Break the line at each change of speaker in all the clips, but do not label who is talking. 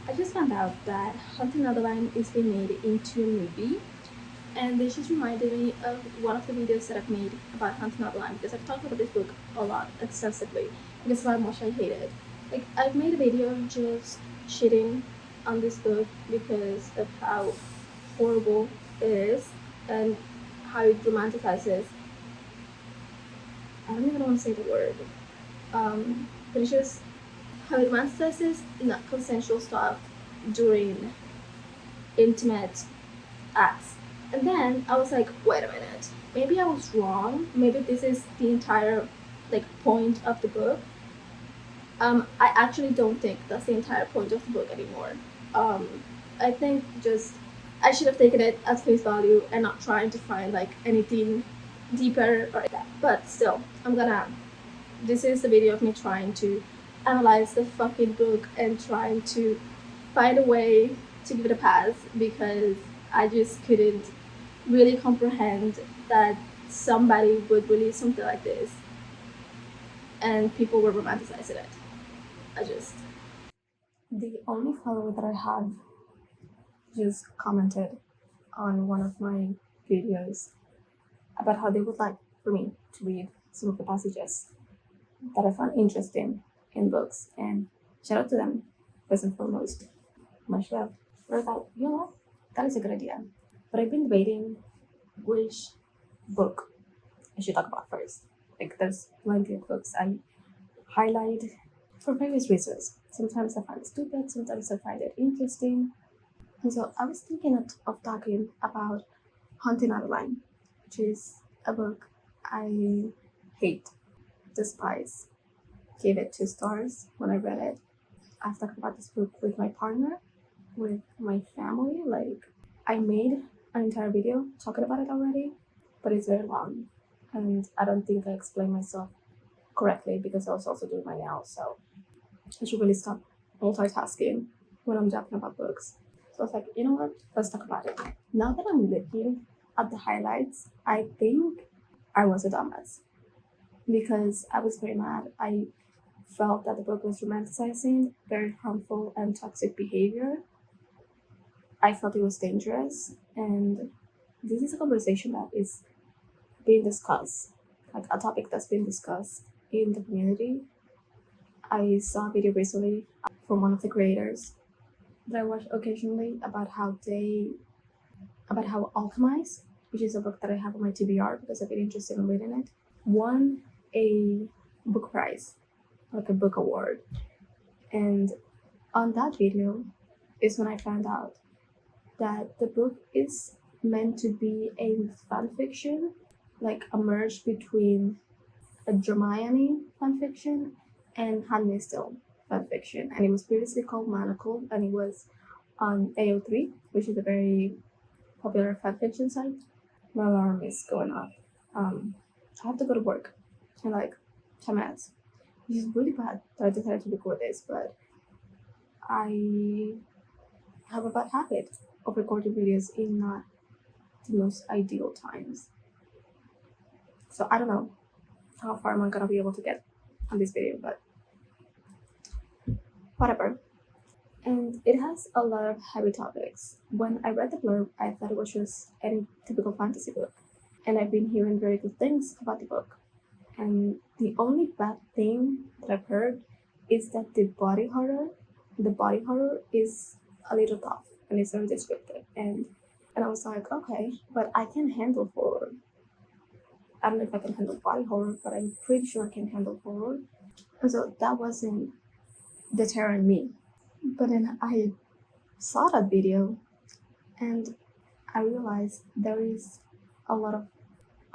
I just found out that Hunting Neverland is being made into a movie, and this just reminded me of one of the videos that I've made about Hunting Neverland because I've talked about this book a lot extensively because of how much I hate it. Like I've made a video just shitting on this book because of how horrible it is and how it romanticizes. I don't even want to say the word. But it's just how it romanticizes not consensual stuff during intimate acts. And then I was like, wait a minute, maybe I was wrong. Maybe this is the entire point of the book. I actually don't think that's the entire point of the book anymore. Um, I think just I should have taken it at face value and not trying to find anything deeper or like that. But still, I'm gonna. This is the video of me trying to analyze the fucking book and trying to find a way to give it a pass because I just couldn't really comprehend that somebody would release something like this and people were romanticizing it. I just. The only follower that I have just commented on one of my videos about how they would like for me to read some of the passages that I found interesting in books. And shout out to them, first and foremost. Much love. But I thought, you know what? That is a good idea. But I've been debating which book I should talk about first. Like, there's plenty of books I highlight for various reasons. Sometimes I find it stupid, sometimes I find it interesting. And so I was thinking of talking about Haunting Adeline, which is a book I hate, despise, gave it 2 stars when I read it. I've talked about this book with my partner, with my family. Like, I made an entire video talking about it already, but it's very long. And I don't think I explained myself correctly because I was also doing my nails. So I should really stop multitasking when I'm talking about books. So I was like, you know what? Let's talk about it. Now that I'm looking at the highlights, I think I was a dumbass because I was very mad. I felt that the book was romanticizing very harmful and toxic behavior. I felt it was dangerous, and this is a conversation that is being discussed, like a topic that's being discussed in the community. I saw a video recently from one of the creators that I watch occasionally about how Alchemize, which is a book that I have on my TBR because I've been interested in reading it, won a book prize, like a book award. And on that video is when I found out that the book is meant to be a fan fiction, like a merge between a Hermione fanfiction and Handmaid's Tale fanfiction. And it was previously called Manacle, and it was on AO3, which is a very popular fanfiction site. My alarm is going off. I have to go to work in like 10 minutes, which is really bad that I decided to record this, but I have a bad habit of recording videos in not the most ideal times. So I don't know how far am I gonna be able to get on this video, but whatever. And it has a lot of heavy topics. When I read the blurb, I thought it was just any typical fantasy book. And I've been hearing very good things about the book. And the only bad thing that I've heard is that the body horror is a little tough and it's very descriptive. And I was like, okay, but I can handle horror. I don't know if I can handle body horror, but I'm pretty sure I can handle horror. And so that wasn't deterring me. But then I saw that video and I realized there is a lot of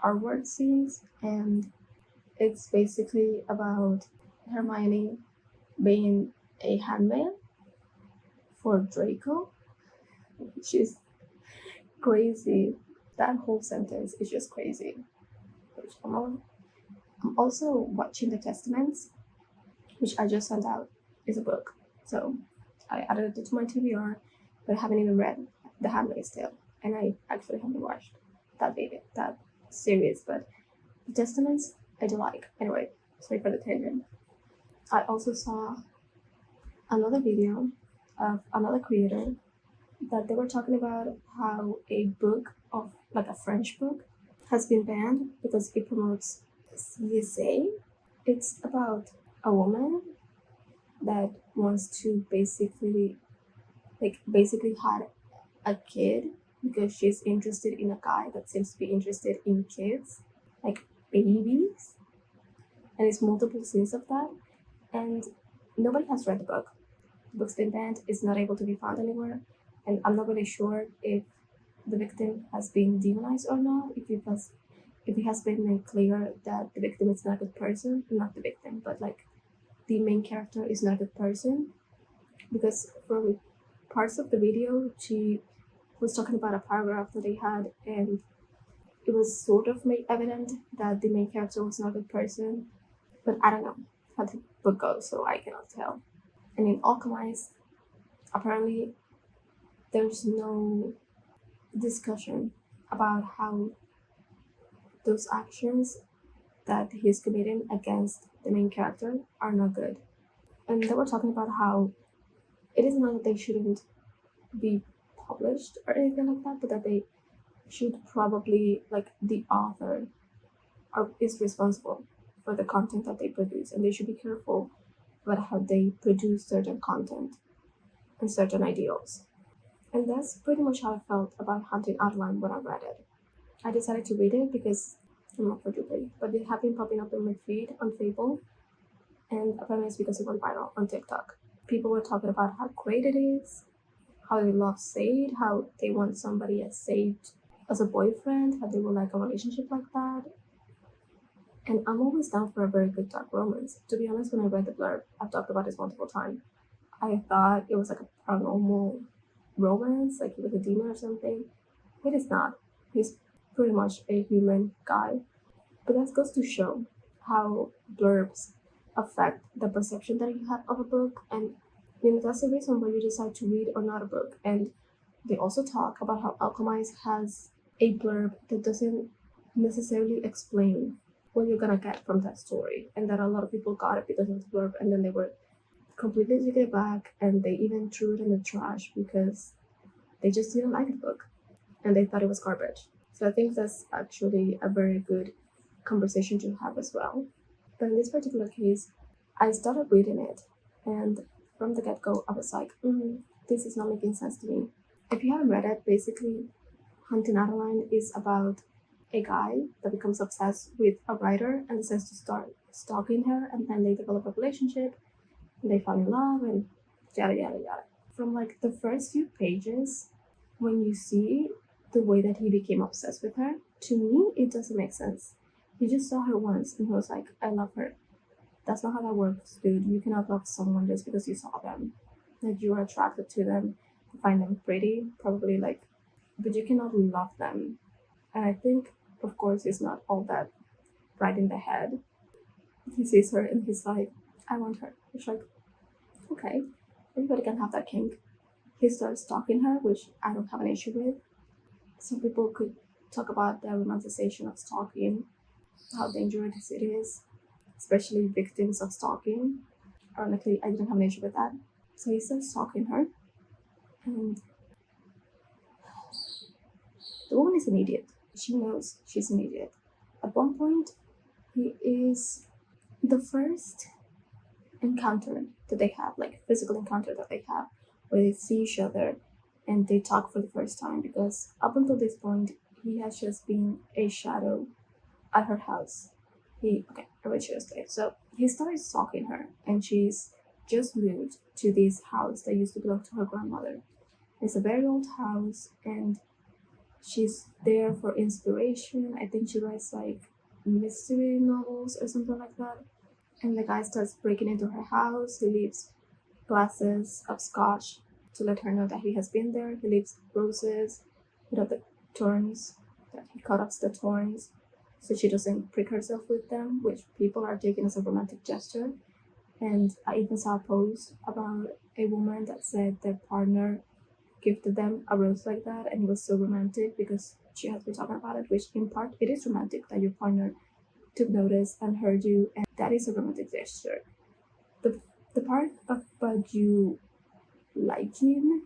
R-word scenes, and it's basically about Hermione being a handmaid for Draco, which is crazy. That whole sentence is just crazy. I'm also watching The Testaments, which I just found out is a book. So I added it to my TBR, but I haven't even read The Handmaid's Tale, and I actually haven't watched that series. But The Testaments I do like. Anyway, sorry for the tangent. I also saw another video of another creator that they were talking about how a book of like a French book has been banned because it promotes CSA. It's about a woman that wants to basically had a kid because she's interested in a guy that seems to be interested in kids, like babies, and it's multiple scenes of that. And nobody has read the book. The book's been banned, it's not able to be found anywhere, and I'm not really sure if the victim has been demonized or not, if it has been made clear that the victim is not a good person, not the victim, but like the main character is not a good person. Because from parts of the video, she was talking about a paragraph that they had, and it was sort of made evident that the main character was not a good person, but I don't know how the book goes, so I cannot tell. And in Alchemist, apparently there's no discussion about how those actions that he's committing against the main character are not good. And they were talking about how it is not that they shouldn't be published or anything like that, but that they should probably, like, the author is responsible for the content that they produce, and they should be careful about how they produce certain content and certain ideals. And that's pretty much how I felt about Hunting Outline when I read it. I decided to read it because I'm not for Jubilee, but it had been popping up in my feed on Fable, and apparently it's because it went viral on TikTok. People were talking about how great it is, how they love Sade, how they want somebody as Sade as a boyfriend, how they would like a relationship like that. And I'm always down for a very good dark romance. To be honest, when I read the blurb, I've talked about this multiple times, I thought it was like a paranormal romance, like he was a demon or something. It is not. He's pretty much a human guy. But that goes to show how blurbs affect the perception that you have of a book, and that's the reason why you decide to read or not a book. And they also talk about how Alchemist has a blurb that doesn't necessarily explain what you're gonna get from that story, and that a lot of people got it because of the blurb, and then they were completely taken aback, and they even threw it in the trash because they just didn't like the book and they thought it was garbage. So I think that's actually a very good conversation to have as well. But in this particular case, I started reading it, and from the get-go, I was like, this is not making sense to me. If you haven't read it, basically, Hunting Adeline is about a guy that becomes obsessed with a writer and decides to start stalking her, and then they develop a relationship, and they fall in love, and yada yada yada. From like the first few pages, when you see the way that he became obsessed with her, to me, it doesn't make sense. He just saw her once and he was like, I love her. That's not how that works, dude. You cannot love someone just because you saw them. Like, you are attracted to them, you find them pretty, probably, like, but you cannot love them. And I think, of course, he's not all that right in the head. He sees her and he's like, I want her. It's like, okay, everybody can have that kink. He starts stalking her, which I don't have an issue with. Some people could talk about the romanticization of stalking, how dangerous it is, especially victims of stalking. Ironically, I didn't have an issue with that. So he starts stalking her, and the woman is an idiot. She knows she's an idiot. At one point, he is the first encounter that they have, like physical encounter that they have, where they see each other and they talk for the first time, because up until this point, he has just been a shadow at her house. I read yesterday. So he started stalking her, and she's just moved to this house that used to belong to her grandmother. It's a very old house, and she's there for inspiration. I think she writes like mystery novels or something like that. And the guy starts breaking into her house. He leaves glasses of scotch to let her know that he has been there. He leaves roses without the thorns, that he cut off the thorns so she doesn't prick herself with them, which people are taking as a romantic gesture. And I even saw a post about a woman that said their partner gifted them a rose like that, and it was so romantic because she has been talking about it, which in part it is romantic that your partner took notice and heard you, and that is a romantic gesture. The part about you liking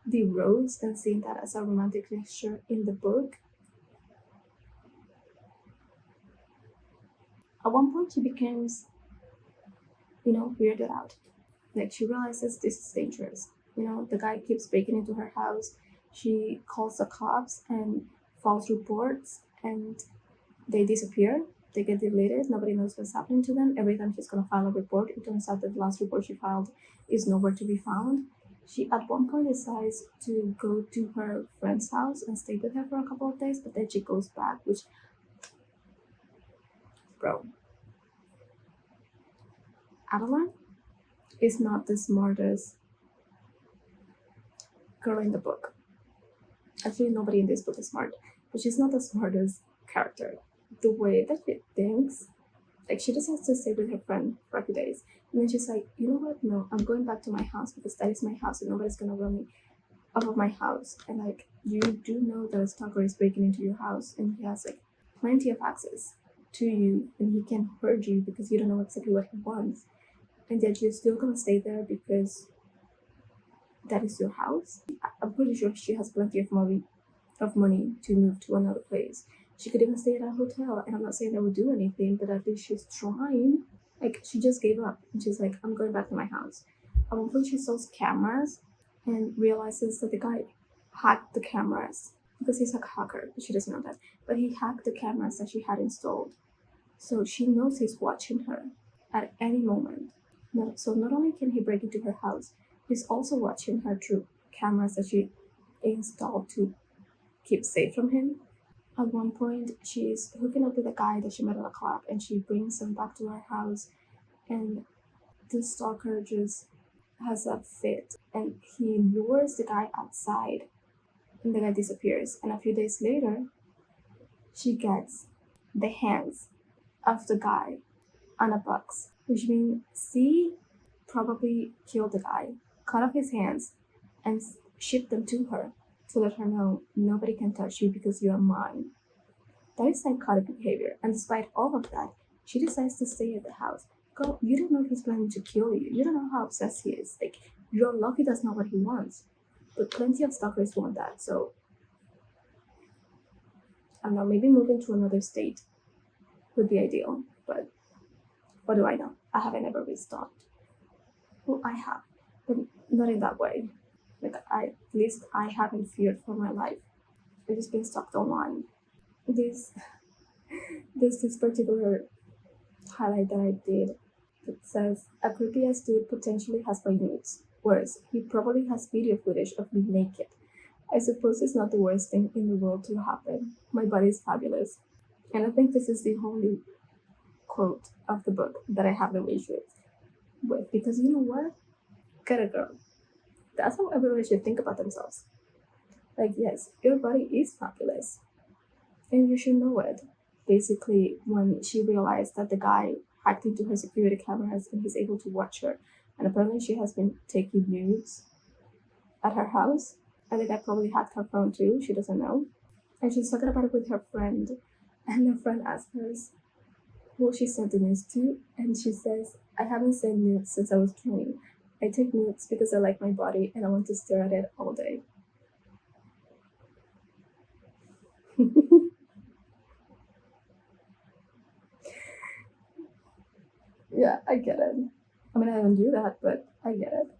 the rose and seeing that as a romantic gesture in the book. At one point, she becomes, weirded out. Like, she realizes this is dangerous. The guy keeps breaking into her house. She calls the cops and files reports, and they disappear. They get deleted. Nobody knows what's happening to them. Every time she's gonna file a report, it turns out that the last report she filed is nowhere to be found. She at one point decides to go to her friend's house and stay with her for a couple of days, but then she goes back, which, bro, Adeline is not the smartest girl in the book. Actually, nobody in this book is smart, but she's not the smartest character. The way that she thinks, like, she just has to stay with her friend for a few days, and then she's like, you know what? No, I'm going back to my house because that is my house, and nobody's gonna run me off of my house. And like, you do know that a stalker is breaking into your house, and he has like plenty of access to you, and he can hurt you because you don't know exactly what he wants, and yet you're still gonna stay there because that is your house. I'm pretty sure she has plenty of money to move to another place. She could even stay at a hotel, and I'm not saying that would do anything, but at least she's trying. Like, she just gave up, and she's like, I'm going back to my house. At one point, she sells cameras and realizes that the guy hacked the cameras because he's a hacker, but she doesn't know that. But he hacked the cameras that she had installed. So she knows he's watching her at any moment. So not only can he break into her house, he's also watching her through cameras that she installed to keep safe from him. At one point, she's hooking up with a guy that she met at a club, and she brings him back to her house, and the stalker just has a fit, and he lures the guy outside, and the guy disappears. And a few days later, she gets the hands of the guy on a box, which means she probably killed the guy, cut off his hands, and shipped them to her to let her know nobody can touch you because you are mine. That is psychotic behavior, and despite all of that, she decides to stay at the house. Girl, you don't know if he's planning to kill you. You don't know how obsessed he is. Like, you're lucky that's not what he wants. But plenty of stalkers want that, so I don't know, maybe moving to another state would be ideal, but what do I know? I haven't ever been stalked. Well, I have, but not in that way. Like, at least I haven't feared for my life. I've just been stalked online. There's this particular highlight that I did that says, a creepy ass dude potentially has my nudes. Worse, he probably has video footage of me naked. I suppose it's not the worst thing in the world to happen. My body is fabulous. And I think this is the only quote of the book that I have no issue with, because you know what? Get a girl. That's how everyone should think about themselves. Like, yes, your body is fabulous, and you should know it. Basically, when she realized that the guy hacked into her security cameras and he's able to watch her, and apparently she has been taking nudes at her house, and the guy probably hacked her phone too, she doesn't know. And she's talking about it with her friend, and her friend asks her who she sent the nudes to, and she says, I haven't sent nudes since I was 20. I take nudes because I like my body and I want to stare at it all day. Yeah, I get it. I mean, I don't do that, but I get it.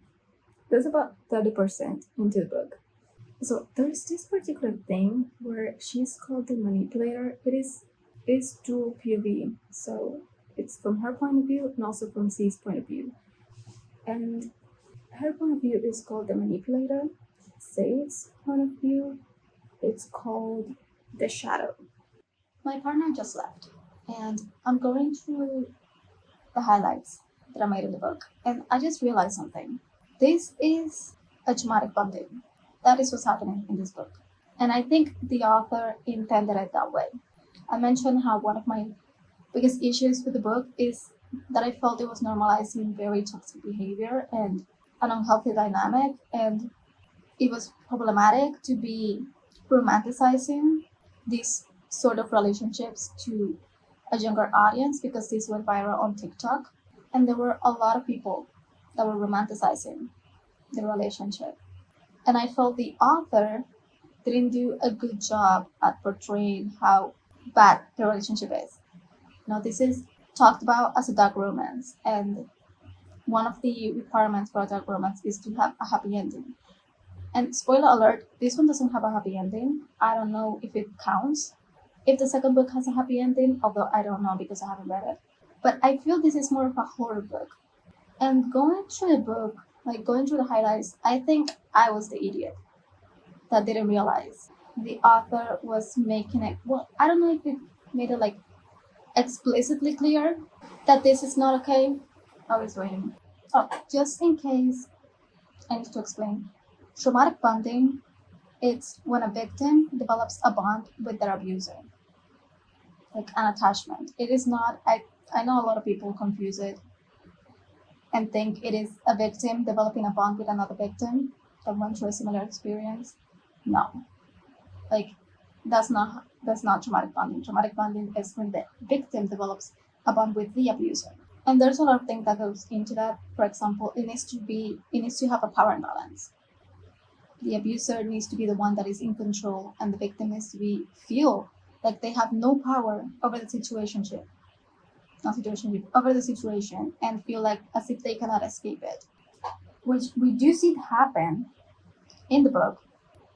There's about 30% into the book. So there's this particular thing where she's called the manipulator. It's dual POV. So it's from her point of view and also from C's point of view. And her point of view is called the manipulator. Say's point of view, it's called the shadow. My partner just left, and I'm going through the highlights that I made in the book, and I just realized something. This is a traumatic bonding. That is what's happening in this book. And I think the author intended it that way. I mentioned how one of my biggest issues with the book is that I felt it was normalizing very toxic behavior and an unhealthy dynamic, and it was problematic to be romanticizing these sort of relationships to a younger audience, because this went viral on TikTok, and there were a lot of people that were romanticizing the relationship. And I felt the author didn't do a good job at portraying how bad the relationship is. This is talked about as a dark romance, and one of the requirements for a dark romance is to have a happy ending. And spoiler alert, this one doesn't have a happy ending. I don't know if it counts if the second book has a happy ending, although I don't know because I haven't read it. But I feel this is more of a horror book. And going through the book, like going through the highlights, I think I was the idiot that didn't realize the author was making it. Well, I don't know if it made it like explicitly clear that this is not okay. I was waiting. Oh, just in case I need to explain. Traumatic bonding, it's when a victim develops a bond with their abuser, like an attachment. It is not, I know a lot of people confuse it and think it is a victim developing a bond with another victim that went through a similar experience. No. Like, that's not traumatic bonding. Traumatic bonding is when the victim develops a bond with the abuser. And there's a lot of things that goes into that. For example, it needs to have a power imbalance. The abuser needs to be the one that is in control, and the victim needs to feel like they have no power over the over the situation, and feel like as if they cannot escape it. Which we do see happen in the book.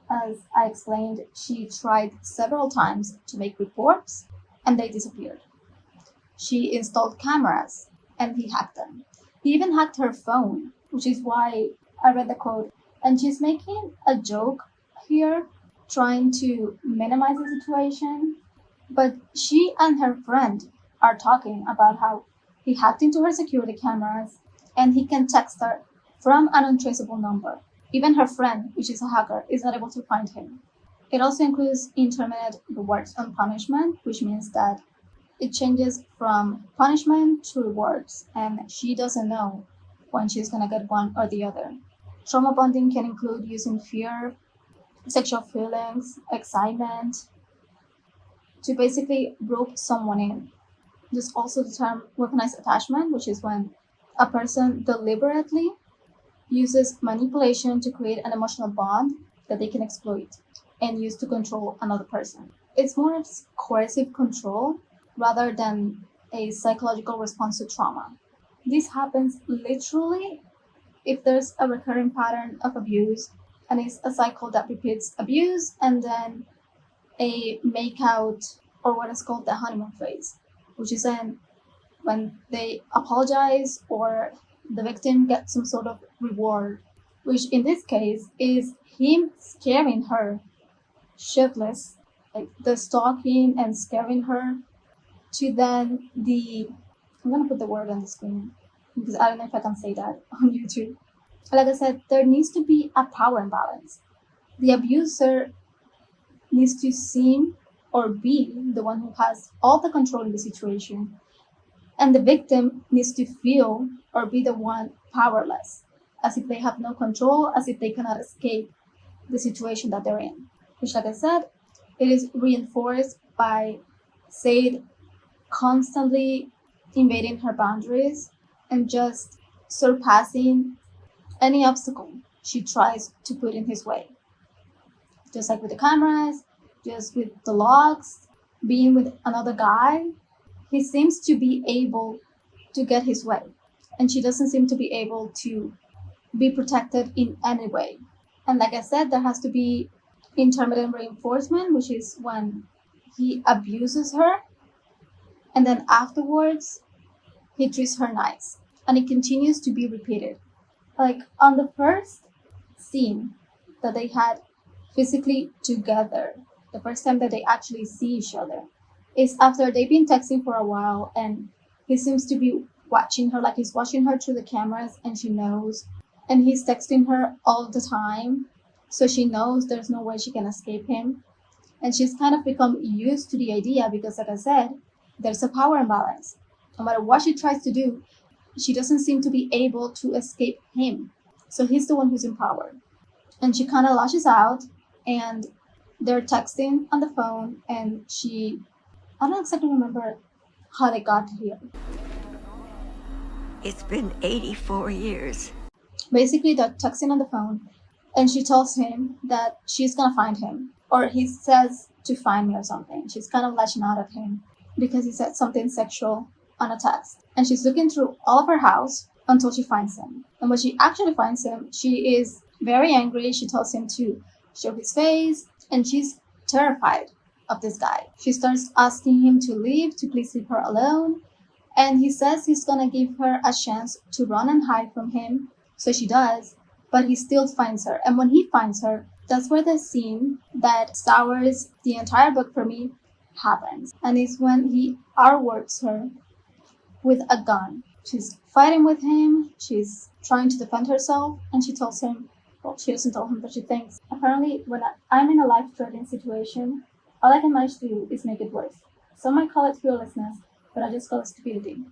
As I explained, she tried several times to make reports, and they disappeared. She installed cameras, and he hacked them. He even hacked her phone, which is why I read the quote. And she's making a joke here, trying to minimize the situation. But she and her friend are talking about how he hacked into her security cameras, and he can text her from an untraceable number. Even her friend, which is a hacker, is not able to find him. It also includes intermittent rewards and punishment, which means that it changes from punishment to rewards, and she doesn't know when she's gonna get one or the other. Trauma bonding can include using fear, sexual feelings, excitement to basically rope someone in. There's also the term weaponized attachment, which is when a person deliberately uses manipulation to create an emotional bond that they can exploit and use to control another person. It's more of coercive control rather than a psychological response to trauma. This happens literally if there's a recurring pattern of abuse, and it's a cycle that repeats abuse and then a makeout, or what is called the honeymoon phase, which is when they apologize or the victim gets some sort of reward, which in this case is him scaring her shitless, like the stalking and scaring her, to then I'm gonna put the word on the screen because I don't know if I can say that on YouTube. Like I said, there needs to be a power imbalance. The abuser needs to seem or be the one who has all the control in the situation, and the victim needs to feel or be the one powerless, as if they have no control, as if they cannot escape the situation that they're in. Which, like I said, it is reinforced by Said constantly invading her boundaries and just surpassing any obstacle she tries to put in his way. Just like with the cameras, just with the logs, being with another guy, he seems to be able to get his way. And she doesn't seem to be able to be protected in any way. And like I said, there has to be intermittent reinforcement, which is when he abuses her, and then afterwards he treats her nice, and it continues to be repeated. Like on the first scene that they had physically together, the first time that they actually see each other, is after they've been texting for a while, and he seems to be watching her, like he's watching her through the cameras, and she knows, and he's texting her all the time, so she knows there's no way she can escape him. And she's kind of become used to the idea because, like I said, there's a power imbalance. No matter what she tries to do, she doesn't seem to be able to escape him. So he's the one who's in power. And she kind of lashes out, and they're texting on the phone, and I don't exactly remember how they got here.
It's been 84 years.
Basically, they're texting on the phone, and she tells him that she's gonna find him, or he says to find me or something. She's kind of lashing out at him because he said something sexual on a text. And she's looking through all of her house until she finds him. And when she actually finds him, she is very angry. She tells him to show his face, and she's terrified of this guy. She starts asking him to leave, to please leave her alone. And he says he's gonna give her a chance to run and hide from him. So she does, but he still finds her. And when he finds her, that's where the scene that sours the entire book for me happens. And it's when he outworks her with a gun. She's fighting with him, she's trying to defend herself, and she tells him, well, she doesn't tell him, but she thinks, apparently, when I'm in a life-threatening situation, all I can manage to do is make it worse. Some might call it fearlessness, but I just call it stupidity.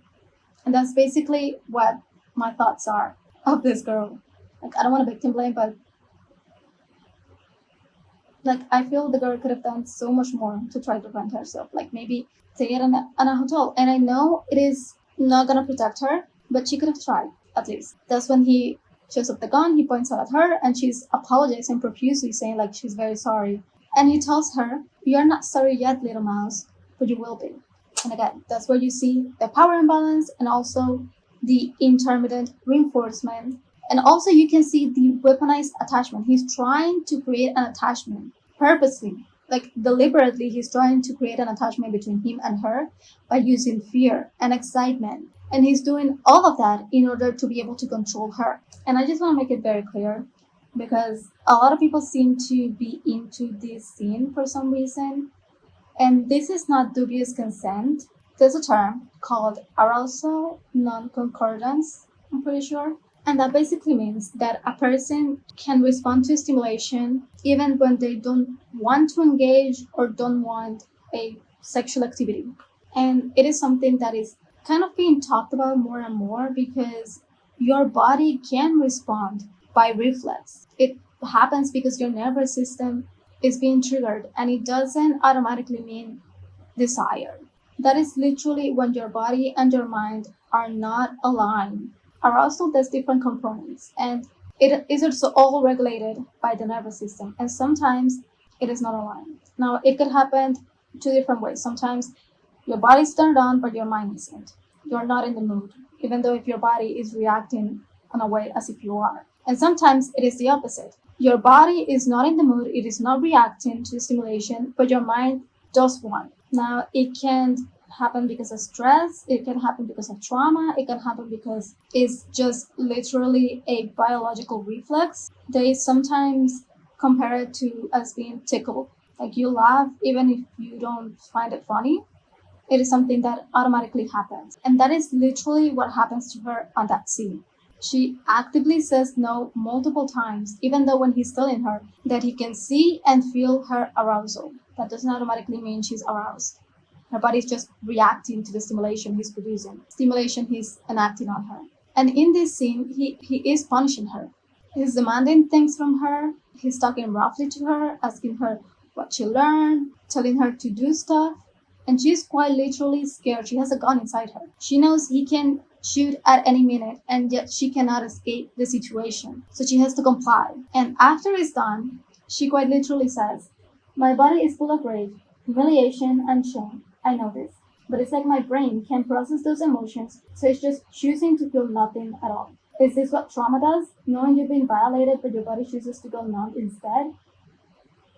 And that's basically what my thoughts are of this girl. Like, I don't want to victim blame, but like, I feel the girl could have done so much more to try to defend herself. Like, maybe stay in a hotel. And I know it is not gonna protect her, but she could have tried, at least. That's when he shows up the gun, he points out at her, and she's apologizing profusely, saying like she's very sorry. And he tells her, "You're not sorry yet, little mouse, but you will be." And again, that's where you see the power imbalance and also the intermittent reinforcement. And also you can see the weaponized attachment. He's trying to create an attachment purposely, like deliberately. He's trying to create an attachment between him and her by using fear and excitement. And he's doing all of that in order to be able to control her. And I just want to make it very clear, because a lot of people seem to be into this scene for some reason. And this is not dubious consent. There's a term called arousal non-concordance, I'm pretty sure. And that basically means that a person can respond to stimulation even when they don't want to engage or don't want a sexual activity. And it is something that is kind of being talked about more and more, because your body can respond by reflex. It happens because your nervous system is being triggered, and it doesn't automatically mean desire. That is literally when your body and your mind are not aligned. Arousal has different components, and it is also all regulated by the nervous system, and sometimes it is not aligned. Now, it could happen two different ways. Sometimes your body's turned on, but your mind isn't. You're not in the mood, even though if your body is reacting in a way as if you are. And sometimes it is the opposite. Your body is not in the mood, it is not reacting to the stimulation, but your mind does want. Now, it can happen because of stress, it can happen because of trauma, it can happen because it's just literally a biological reflex. They sometimes compare it to as being tickled. Like, you laugh even if you don't find it funny. It is something that automatically happens. And that is literally what happens to her on that scene. She actively says no multiple times, even though when he's telling her that he can see and feel her arousal. That doesn't automatically mean she's aroused. Her body's just reacting to the stimulation he's producing, stimulation he's enacting on her. And in this scene, he is punishing her. He's demanding things from her. He's talking roughly to her, asking her what she learned, telling her to do stuff. And she's quite literally scared. She has a gun inside her. She knows he can shoot at any minute, and yet she cannot escape the situation. So she has to comply. And after it's done, she quite literally says, "My body is full of rage, humiliation, and shame. I know this. But it's like my brain can't process those emotions, so it's just choosing to feel nothing at all." Is this what trauma does? Knowing you've been violated, but your body chooses to go numb instead?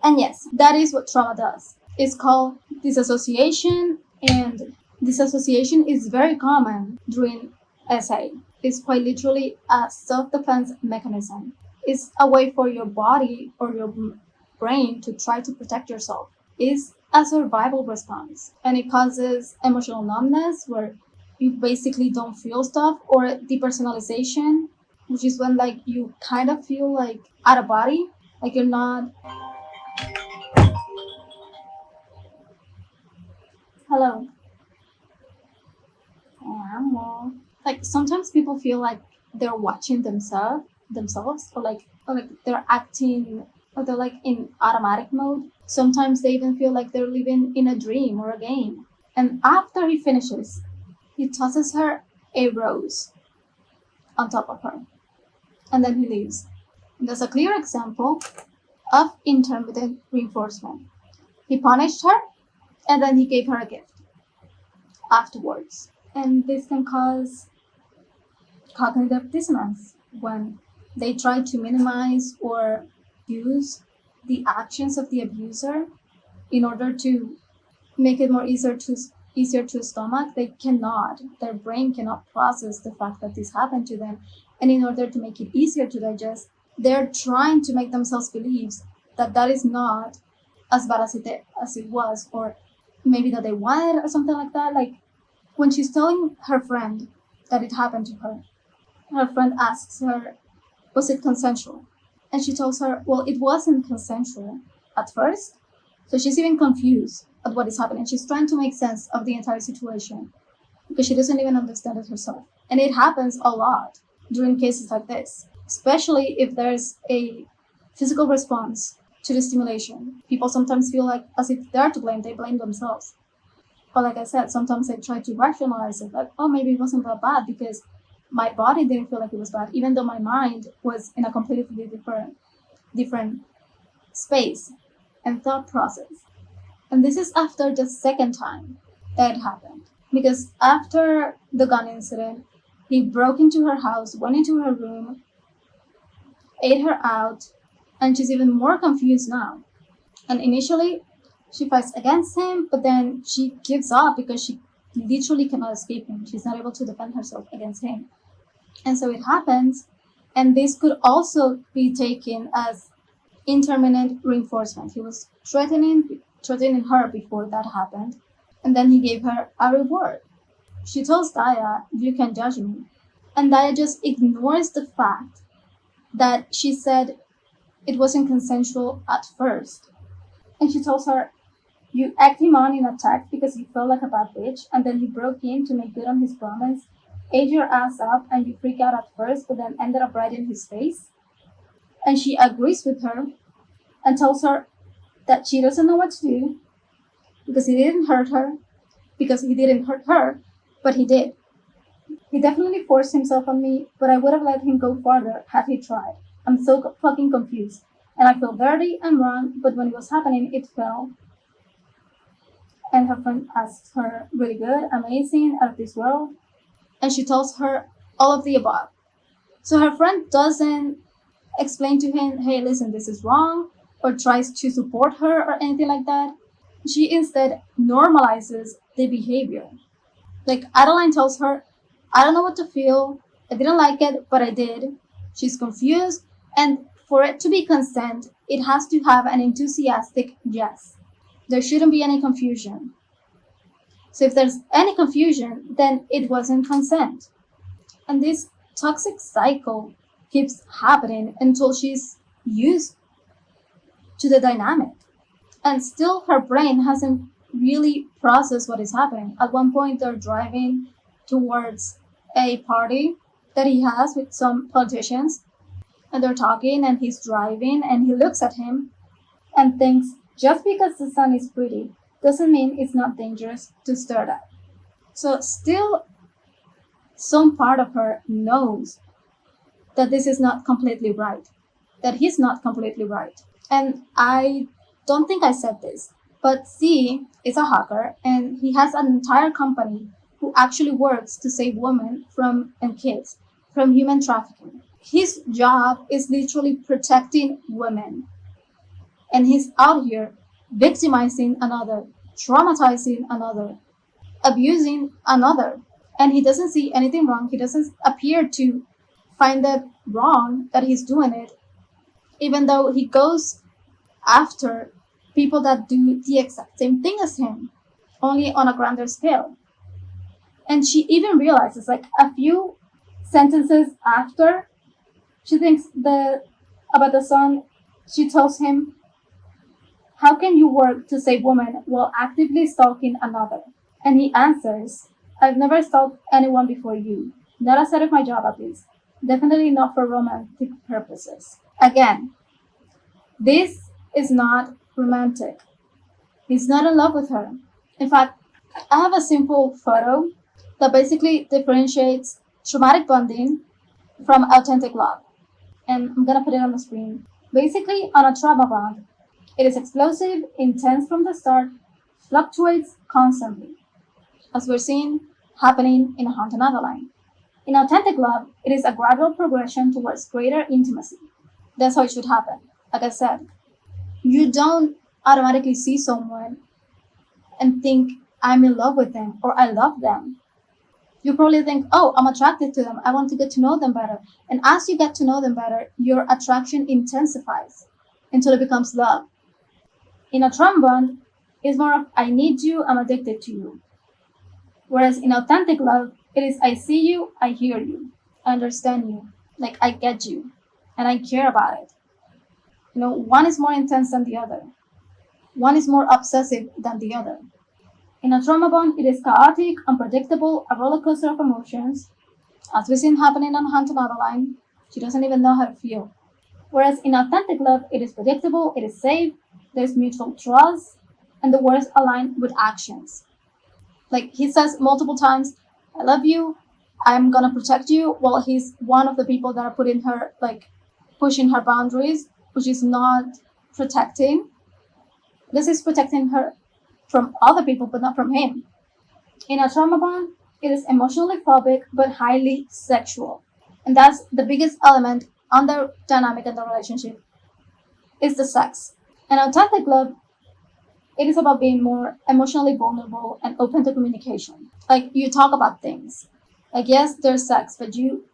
And yes, that is what trauma does. It's called disassociation, and disassociation is very common during SA. It's quite literally a self-defense mechanism. It's a way for your body or your brain to try to protect yourself. It's a survival response, and it causes emotional numbness, where you basically don't feel stuff, or depersonalization, which is when like you kind of feel like out of body, like you're not. Hello. Like, sometimes people feel like they're watching themselves, or like they're acting, or they're like in automatic mode. Sometimes they even feel like they're living in a dream or a game. And after he finishes, he tosses her a rose on top of her. and then he leaves. That's a clear example of intermittent reinforcement. He punished her, and then he gave her a gift afterwards. And this can cause cognitive dissonance when they try to minimize or use the actions of the abuser in order to make it more easier to stomach. They cannot, their brain cannot process the fact that this happened to them. And in order to make it easier to digest, they're trying to make themselves believe that that is not as bad as it was, or maybe that they wanted, or something like that. Like when she's telling her friend that it happened to her, her friend asks her, was it consensual? And she tells her, well, it wasn't consensual at first. So she's even confused at what is happening. She's trying to make sense of the entire situation because she doesn't even understand it herself. And it happens a lot during cases like this, especially if there's a physical response to the stimulation. People sometimes feel like as if they're to blame, they blame themselves. But like I said, sometimes they try to rationalize it, like, oh, maybe it wasn't that bad because my body didn't feel like it was bad, even though my mind was in a completely different space and thought process. And this is after the second time that it happened. Because after the gun incident, he broke into her house, went into her room, ate her out, and she's even more confused now. And initially, she fights against him, but then she gives up because she literally cannot escape him. She's not able to defend herself against him. And so it happens, and this could also be taken as intermittent reinforcement. He was threatening her before that happened, and then he gave her a reward. She tells Daya, you can judge me. And Daya just ignores the fact that she said it wasn't consensual at first. And she tells her, you egged him on in a text because you felt like a bad bitch, and then he broke in to make good on his promise, ate your ass up, and you freak out at first, but then ended up right in his face. And she agrees with her and tells her that she doesn't know what to do because he didn't hurt her, but he did. He definitely forced himself on me, but I would have let him go farther had he tried. I'm so fucking confused, and I feel dirty and wrong, but when it was happening, it felt. And her friend asks her, really good, amazing, out of this world. And she tells her all of the above. So her friend doesn't explain to him, hey, listen, this is wrong, or tries to support her or anything like that. She instead normalizes the behavior. Like Adeline tells her, I don't know what to feel. I didn't like it, but I did. She's confused, and for it to be consent, it has to have an enthusiastic yes. There shouldn't be any confusion. So if there's any confusion, then it wasn't consent. And this toxic cycle keeps happening until she's used to the dynamic. And still her brain hasn't really processed what is happening. At one point, they're driving towards a party that he has with some politicians, and they're talking, and he's driving, and he looks at him and thinks, just because the sun is pretty doesn't mean it's not dangerous to stare at. So still, some part of her knows that this is not completely right, that he's not completely right. And I don't think I said this, but C is a hacker, and he has an entire company who actually works to save women and kids from human trafficking. His job is literally protecting women. And he's out here victimizing another, traumatizing another, abusing another. And he doesn't see anything wrong. He doesn't appear to find that wrong that he's doing it, even though he goes after people that do the exact same thing as him, only on a grander scale. And she even realizes, like a few sentences after she thinks about the son, she tells him, how can you work to save women while actively stalking another? And he answers, I've never stalked anyone before you. Not outside of my job, at least. Definitely not for romantic purposes. Again, this is not romantic. He's not in love with her. In fact, I have a simple photo that basically differentiates traumatic bonding from authentic love. and I'm gonna put it on the screen. Basically, on a trauma bond, it is explosive, intense from the start, fluctuates constantly, as we're seeing happening in A Haunted Madeline. In authentic love, it is a gradual progression towards greater intimacy. That's how it should happen. Like I said, you don't automatically see someone and think, I'm in love with them or I love them. You probably think, oh, I'm attracted to them. I want to get to know them better. And as you get to know them better, your attraction intensifies until it becomes love. In a trauma bond, it's more of, I need you, I'm addicted to you. Whereas in authentic love, it is, I see you, I hear you, I understand you, like I get you, and I care about it. One is more intense than the other. One is more obsessive than the other. In a trauma bond, it is chaotic, unpredictable, a roller coaster of emotions. As we've seen happening on Haunted Madeline, she doesn't even know how to feel. Whereas in authentic love, it is predictable, it is safe, there's mutual trust, and the words align with actions. Like he says multiple times, I love you, I'm gonna protect you, while he's one of the people that are pushing her boundaries, which is not protecting. This is protecting her from other people, but not from him. In a trauma bond, it is emotionally phobic, but highly sexual. And that's the biggest element on the dynamic in the relationship, is the sex. In authentic love, it is about being more emotionally vulnerable and open to communication. Like, you talk about things. Like, yes, there's sex, but you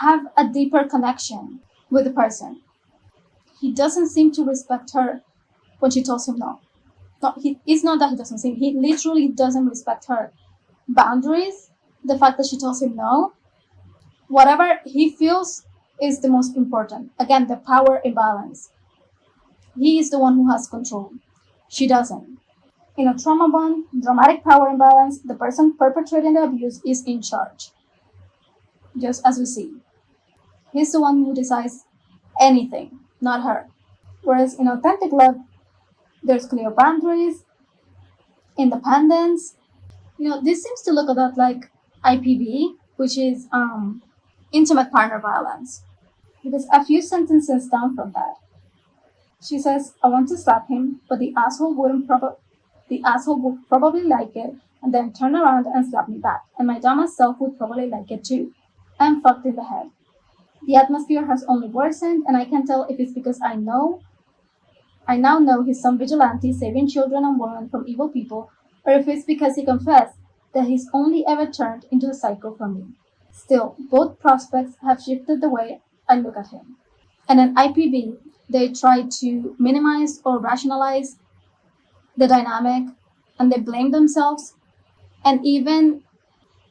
have a deeper connection with the person. He doesn't seem to respect her when she tells him no. It's not that he doesn't seem, he literally doesn't respect her boundaries, the fact that she tells him no. Whatever he feels is the most important. Again, the power imbalance. He is the one who has control. She doesn't. In a trauma bond, dramatic power imbalance, the person perpetrating the abuse is in charge. Just as we see. He's the one who decides anything, not her. Whereas in authentic love, there's clear boundaries, independence. This seems to look a lot like IPV, which is intimate partner violence. Because a few sentences down from that, she says, I want to slap him, but the asshole would probably like it and then turn around and slap me back, and my dumbass self would probably like it too. I'm fucked in the head. The atmosphere has only worsened, and I can't tell if it's because I now know he's some vigilante saving children and women from evil people, or if it's because he confessed that he's only ever turned into a psycho for me. Still, both prospects have shifted the way I look at him. And in IPV, they try to minimize or rationalize the dynamic, and they blame themselves, and even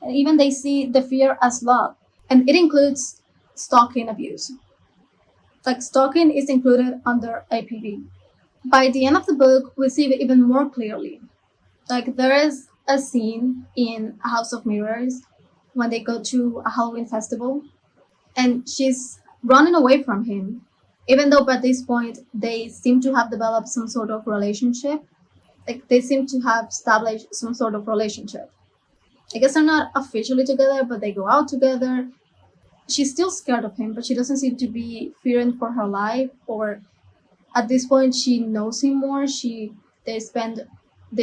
they see the fear as love. And it includes stalking abuse. Like, stalking is included under IPV. By the end of the book, we see it even more clearly. Like, there is a scene in A House of Mirrors when they go to a Halloween festival, and she's running away from him, even though by this point they seem to have developed some sort of relationship. Like, they seem to have established some sort of relationship. I guess they're not officially together, but they go out together. She's still scared of him, but she doesn't seem to be fearing for her life, or at this point she knows him more. They've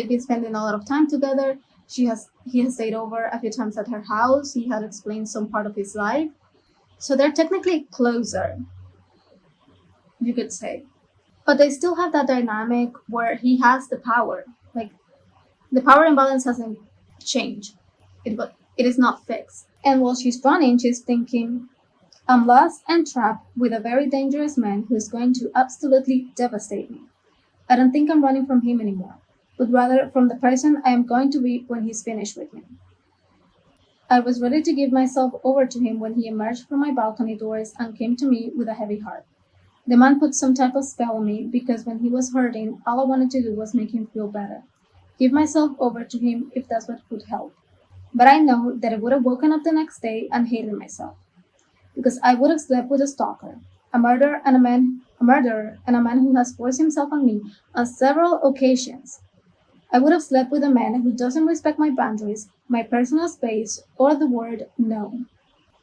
been spending a lot of time together. He has stayed over a few times at her house. He had explained some part of his life. So they're technically closer, you could say. But they still have that dynamic where he has the power. Like, the power imbalance hasn't changed. It is not fixed. And while she's running, she's thinking, I'm lost and trapped with a very dangerous man who is going to absolutely devastate me. I don't think I'm running from him anymore, but rather from the person I am going to be when he's finished with me. I was ready to give myself over to him when he emerged from my balcony doors and came to me with a heavy heart. The man put some type of spell on me because when he was hurting, all I wanted to do was make him feel better. Give myself over to him if that's what could help. But I know that I would have woken up the next day and hated myself. Because I would have slept with a stalker, a murderer, and a man who has forced himself on me on several occasions. I would have slept with a man who doesn't respect my boundaries, my personal space, or the word no.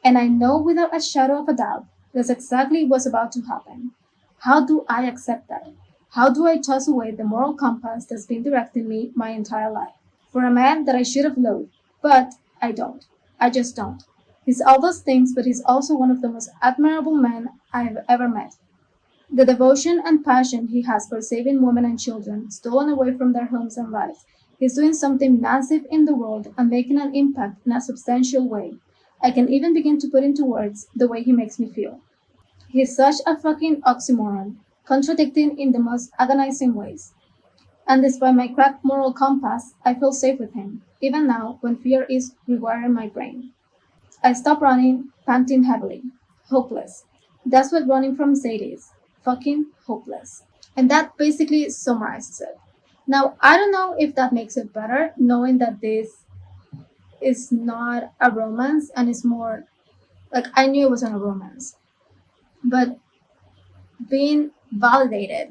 And I know without a shadow of a doubt That's exactly what's about to happen. How do I accept that? How do I toss away the moral compass that's been directing me my entire life? For a man that I should have loved, but I don't. I just don't. He's all those things, but he's also one of the most admirable men I have ever met. The devotion and passion he has for saving women and children stolen away from their homes and lives. He's doing something massive in the world and making an impact in a substantial way. I can even begin to put into words the way he makes me feel. He's such a fucking oxymoron, contradicting in the most agonizing ways. And despite my cracked moral compass, I feel safe with him, even now when fear is rewiring my brain. I stop running, panting heavily. Hopeless. That's what running from Sadie is. Fucking hopeless. And that basically summarizes it. Now, I don't know if that makes it better, knowing that this is not a romance and it's more like I knew it wasn't a romance, but being validated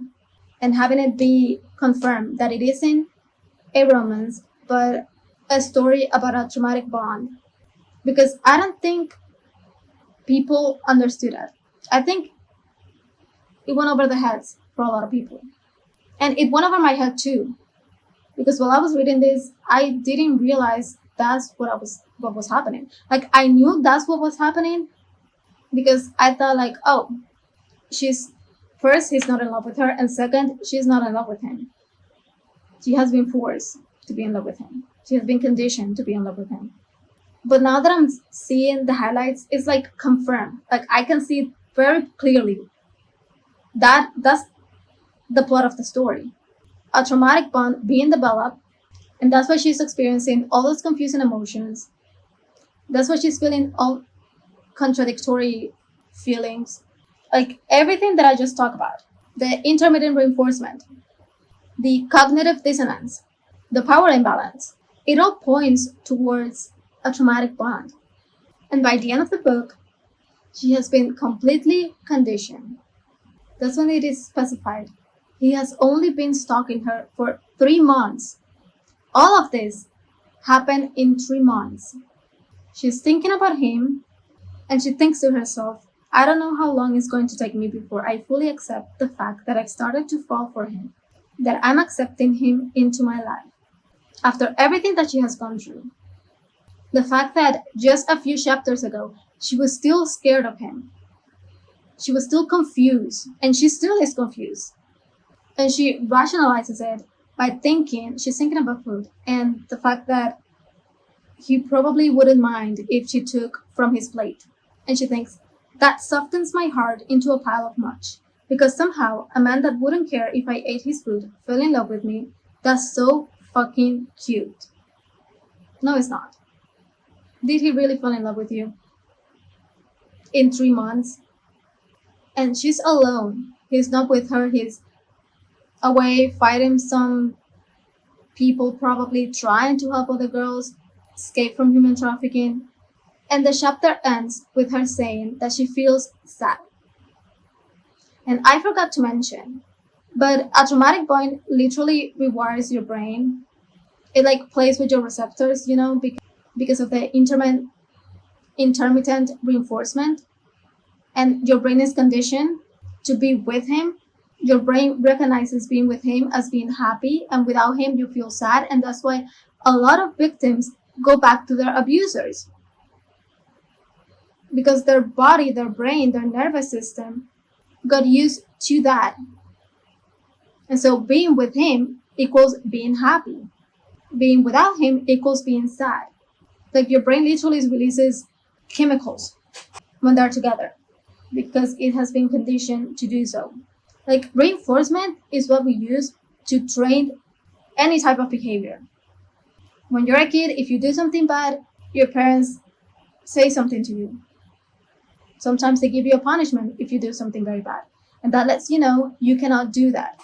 and having it be confirmed that it isn't a romance but a story about a traumatic bond, because I don't think people understood it. I think it went over the heads for a lot of people. And it went over my head too. Because while I was reading this, I didn't realize that's what was happening. Like I knew that's what was happening because I thought like, oh, she's first he's not in love with her, and second, she's not in love with him. She has been forced to be in love with him. She has been conditioned to be in love with him. But now that I'm seeing the highlights, it's like confirmed. Like I can see very clearly that's the plot of the story. A traumatic bond being developed, and that's why she's experiencing all those confusing emotions. That's why she's feeling all contradictory feelings. Like everything that I just talked about. The intermittent reinforcement, the cognitive dissonance, the power imbalance. It all points towards a traumatic bond. And by the end of the book, she has been completely conditioned. That's when it is specified. He has only been stalking her for 3 months. All of this happened in 3 months. She's thinking about him, and she thinks to herself, I don't know how long it's going to take me before I fully accept the fact that I've started to fall for him, that I'm accepting him into my life. After everything that she has gone through, the fact that just a few chapters ago, she was still scared of him. She was still confused, and she still is confused. And she rationalizes it by she's thinking about food, and the fact that he probably wouldn't mind if she took from his plate. And she thinks, that softens my heart into a pile of mush. Because somehow, a man that wouldn't care if I ate his food fell in love with me. That's so fucking cute. No, it's not. Did he really fall in love with you? In 3 months? And she's alone. He's not with her. He's away fighting some people, probably trying to help other girls escape from human trafficking. And the chapter ends with her saying that she feels sad. And I forgot to mention, but a traumatic bond literally rewires your brain. It like plays with your receptors, because of the intermittent reinforcement. And your brain is conditioned to be with him. Your brain recognizes being with him as being happy, and without him you feel sad. And that's why a lot of victims go back to their abusers, because their body, their brain, their nervous system got used to that. And so being with him equals being happy. Being without him equals being sad. Like your brain literally releases chemicals when they're together because it has been conditioned to do so. Like reinforcement is what we use to train any type of behavior. When you're a kid, if you do something bad, your parents say something to you. Sometimes they give you a punishment if you do something very bad. And that lets you know you cannot do that.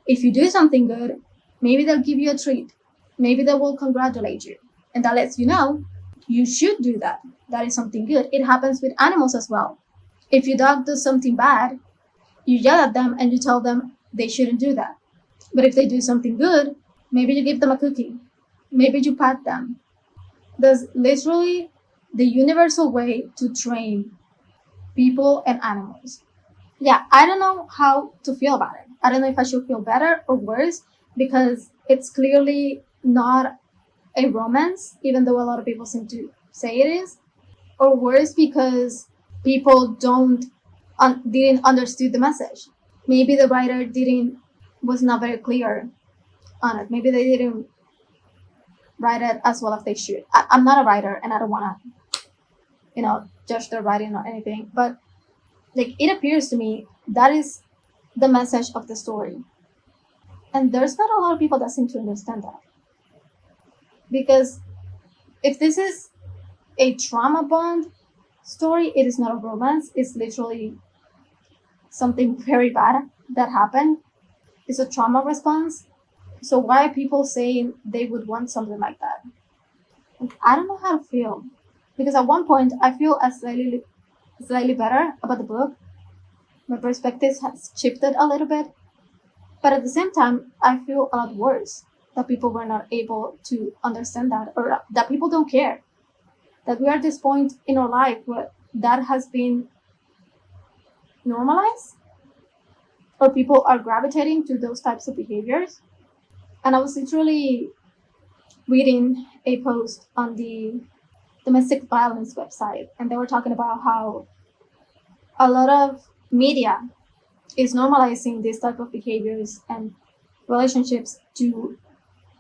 If you do something good, maybe they'll give you a treat. Maybe they will congratulate you. And that lets you know you should do that. That is something good. It happens with animals as well. If your dog does something bad, you yell at them and you tell them they shouldn't do that. But if they do something good, maybe you give them a cookie. Maybe you pat them. That's literally the universal way to train people and animals. Yeah, I don't know how to feel about it. I don't know if I should feel better or worse because it's clearly not a romance, even though a lot of people seem to say it is, or worse because people didn't understood the message. Maybe the writer didn't was not very clear on it. Maybe they didn't write it as well as they should. I'm not a writer, and I don't want to, judge their writing or anything. But like, it appears to me that is the message of the story, and there's not a lot of people that seem to understand that. Because if this is a trauma bond story, it is not a romance. It's literally something very bad that happened. It's a trauma response. So why are people saying they would want something like that? Like, I don't know how to feel. Because at one point I feel slightly better about the book. My perspective has shifted a little bit. But at the same time, I feel a lot worse that people were not able to understand that, or that people don't care. That we are at this point in our life where that has been normalized, or people are gravitating to those types of behaviors. And I was literally reading a post on the domestic violence website, and they were talking about how a lot of media is normalizing this type of behaviors and relationships to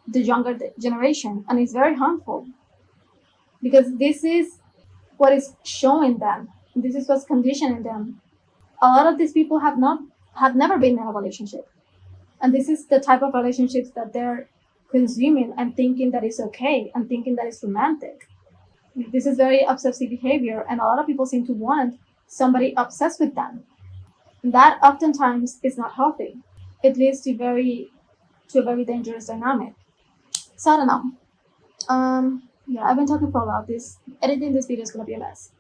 the younger generation, and it's very harmful because this is what is showing them. This is what's conditioning them. A lot of these people have never been in a relationship, and this is the type of relationships that they're consuming and thinking that is okay and thinking that is romantic. This is very obsessive behavior, and a lot of people seem to want somebody obsessed with them. And that oftentimes is not healthy. It leads to a very dangerous dynamic. So I don't know. Yeah, I've been talking for a while. Editing this video is gonna be a mess.